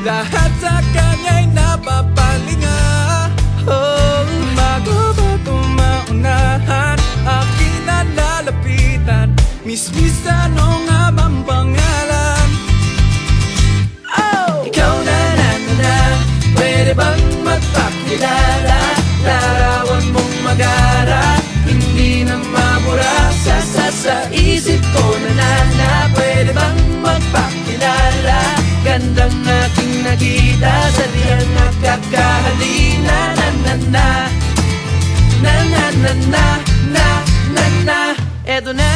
Lahat sa kanya'y napapalinga. Oh, bago ba tumaunahan, aking nalalapitan, Miss, ano nga bang pangalan? Oh! Ikaw na, pwede bang magpakilala? Larawan mong magara, hindi na mabura sa isip ko na pwede bang magpakilala? Gandang aking nakita, sa diyang nagkakahalina. Eto na,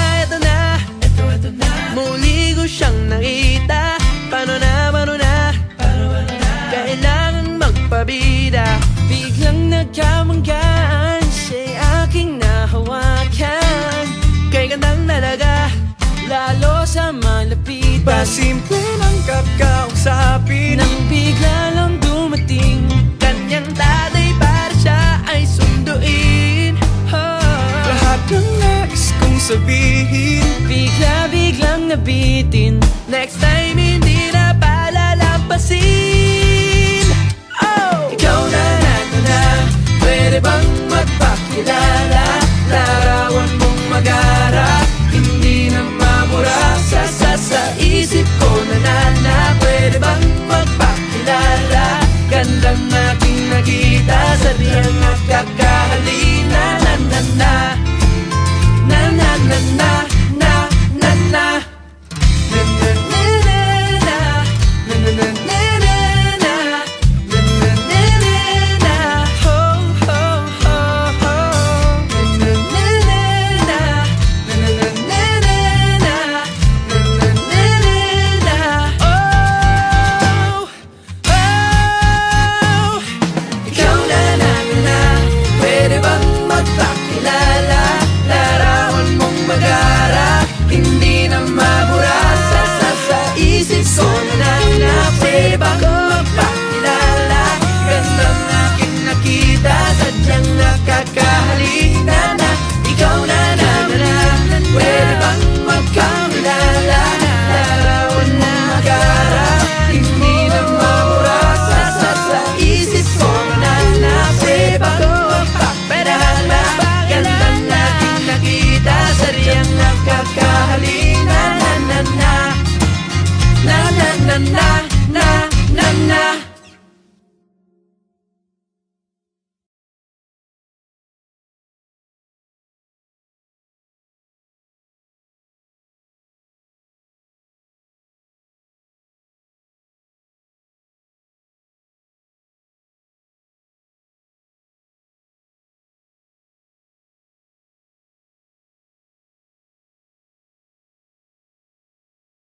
muli ko siyang nakita. Paano na, kailangan magpabida. Biglang nagkamanggaan, siya'y aking nahawakan. Kay gandang talaga, lalo sa malapitan. Pasimple ng kakausapin, nang bigla lang dumating kanyang tatay para siya ay sunduin. Lahat ng nais kong sabihin, biglang nabitin. Next time hindi na palalampasin. Oh! Ikaw na, pwede bang magpakilala?